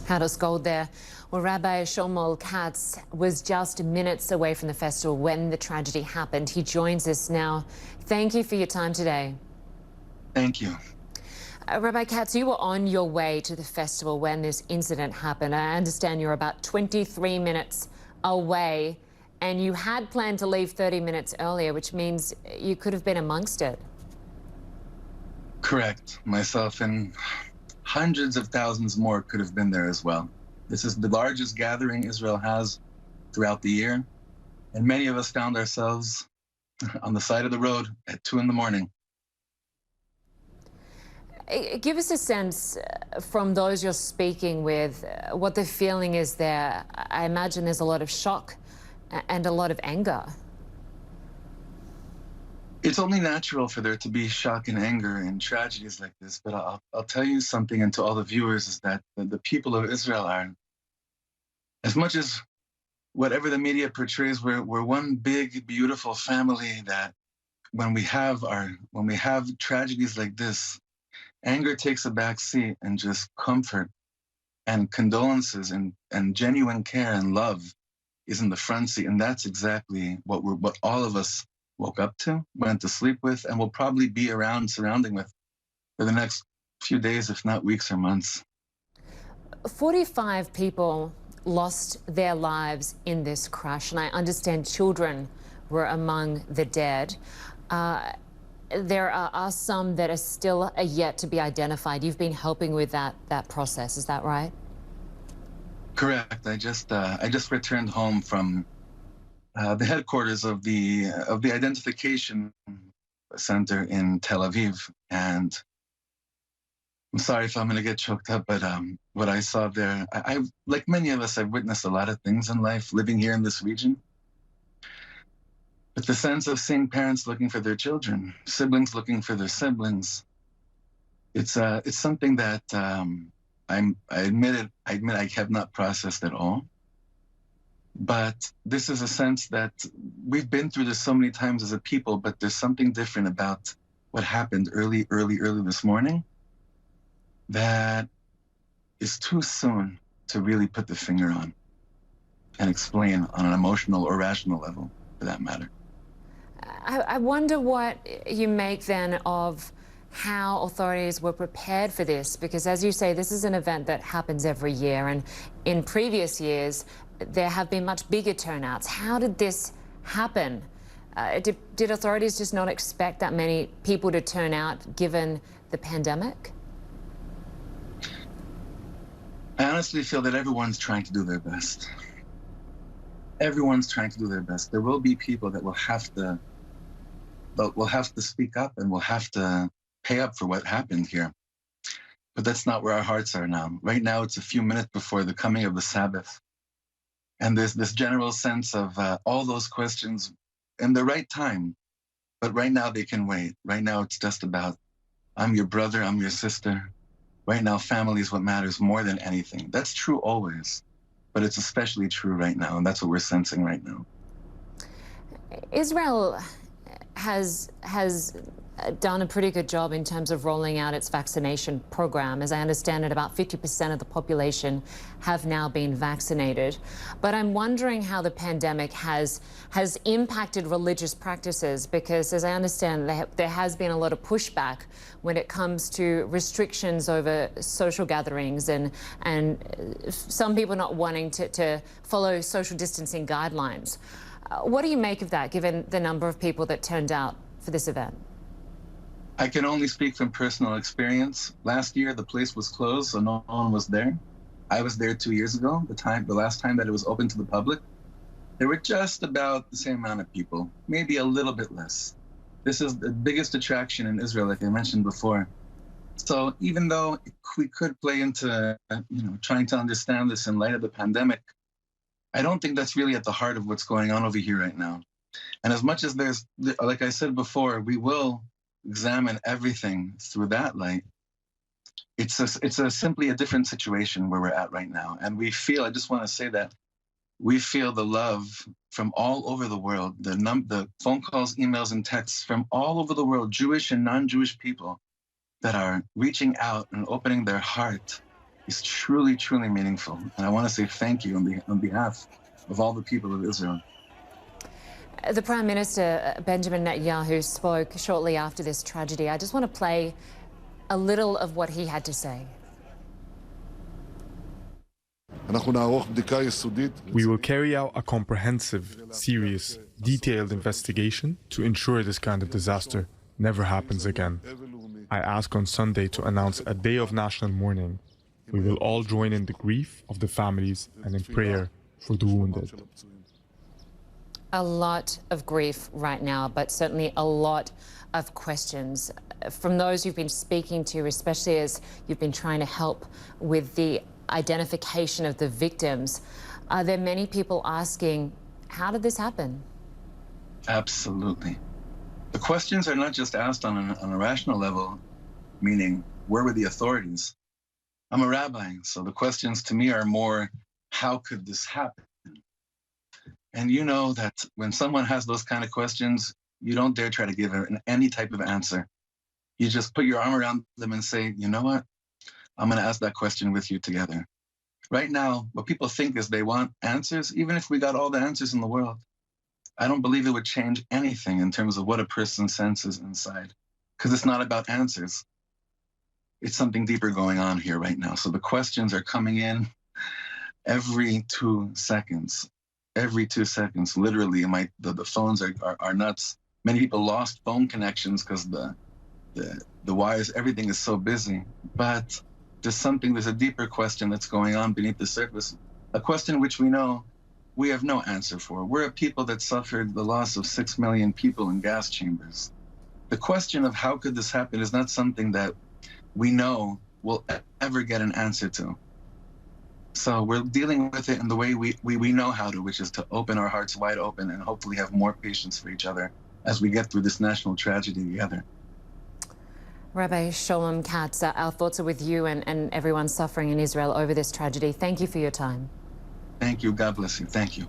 House Gold there. Well, Rabbi Shlomo Katz was just minutes away from the festival when the tragedy happened. He joins us now. Thank you for your time today. Thank you. Rabbi Katz, you were on your way to the festival when this incident happened. I understand you're about 23 minutes away, and you had planned to leave 30 minutes earlier, which means you could have been amongst it. Correct. Myself and hundreds of thousands more could have been there as well. This is the largest gathering Israel has throughout the year, and many of us found ourselves on the side of the road at 2 in the morning. Give us a sense from those you're speaking with, what the feeling is there. I imagine there's a lot of shock and a lot of anger. It's only natural for there to be shock and anger in tragedies like this, but I'll tell you something, and to all the viewers, is that the people of Israel are, as much as whatever the media portrays, we're one big, beautiful family that when we have tragedies like this, anger takes a back seat, and just comfort and condolences and genuine care and love is in the front seat. And that's exactly what all of us woke up to, went to sleep with, and will probably be around surrounding with for the next few days, if not weeks or months. 45 people lost their lives in this crash, and I understand children were among the dead. There are some that are still yet to be identified. You've been helping with that process, is that right? Correct. I just returned home from the headquarters of the identification center in Tel Aviv, and I'm sorry if I'm going to get choked up, but what I saw there, I like many of us, I've witnessed a lot of things in life living here in this region. But the sense of seeing parents looking for their children, siblings looking for their siblings, it's something that I admit I have not processed at all. But this is a sense that we've been through this so many times as a people, but there's something different about what happened early this morning that is too soon to really put the finger on and explain on an emotional or rational level, for that matter. I wonder what you make then of how authorities were prepared for this, because as you say, this is an event that happens every year, and in previous years there have been much bigger turnouts. How did this happen? Did authorities just not expect that many people to turn out given the pandemic? I honestly feel that everyone's trying to do their best. Everyone's trying to do their best. There will be people that will have to speak up and will have to pay up for what happened here. But that's not where our hearts are now. Right now, it's a few minutes before the coming of the Sabbath. And there's this general sense of all those questions in the right time. But right now, they can wait. Right now, it's just about, I'm your brother, I'm your sister. Right now, family is what matters more than anything. That's true always. But it's especially true right now, and that's what we're sensing right now. Israel has done a pretty good job in terms of rolling out its vaccination program. As I understand it, about 50% of the population have now been vaccinated. But I'm wondering how the pandemic has impacted religious practices, because as I understand, there has been a lot of pushback when it comes to restrictions over social gatherings and some people not wanting to follow social distancing guidelines. What do you make of that, given the number of people that turned out for this event? I can only speak from personal experience. Last year, the place was closed, so no one was there. I was there 2 years ago, the last time that it was open to the public. There were just about the same amount of people, maybe a little bit less. This is the biggest attraction in Israel, like I mentioned before. So even though we could play into trying to understand this in light of the pandemic, I don't think that's really at the heart of what's going on over here right now. And as much as there's, like I said before, we will examine everything through that light. It's simply a different situation where we're at right now. And we feel, I just want to say that, we feel the love from all over the world, the phone calls, emails, and texts from all over the world, Jewish and non-Jewish people that are reaching out and opening their heart is truly, truly meaningful. And I want to say thank you on behalf of all the people of Israel. The Prime Minister, Benjamin Netanyahu, spoke shortly after this tragedy. I just want to play a little of what he had to say. We will carry out a comprehensive, serious, detailed investigation to ensure this kind of disaster never happens again. I ask on Sunday to announce a day of national mourning. We will all join in the grief of the families and in prayer for the wounded. A lot of grief right now, but certainly a lot of questions from those you've been speaking to, especially as you've been trying to help with the identification of the victims. Are there many people asking, how did this happen? Absolutely. The questions are not just asked on a rational level, meaning, where were the authorities? I'm a rabbi, so the questions to me are more, how could this happen? And you know that when someone has those kind of questions, you don't dare try to give any type of answer. You just put your arm around them and say, you know what? I'm going to ask that question with you together. Right now, what people think is they want answers, even if we got all the answers in the world. I don't believe it would change anything in terms of what a person senses inside, because it's not about answers. It's something deeper going on here right now. So the questions are coming in every 2 seconds. Every 2 seconds, literally, the phones are nuts. Many people lost phone connections because the wires, everything is so busy. But there's a deeper question that's going on beneath the surface, a question which we know we have no answer for. We're a people that suffered the loss of 6 million people in gas chambers. The question of how could this happen is not something that we know we'll ever get an answer to. So we're dealing with it in the way we know how to, which is to open our hearts wide open and hopefully have more patience for each other as we get through this national tragedy together. Rabbi Shlomo Katz, our thoughts are with you and everyone suffering in Israel over this tragedy. Thank you for your time. Thank you. God bless you. Thank you.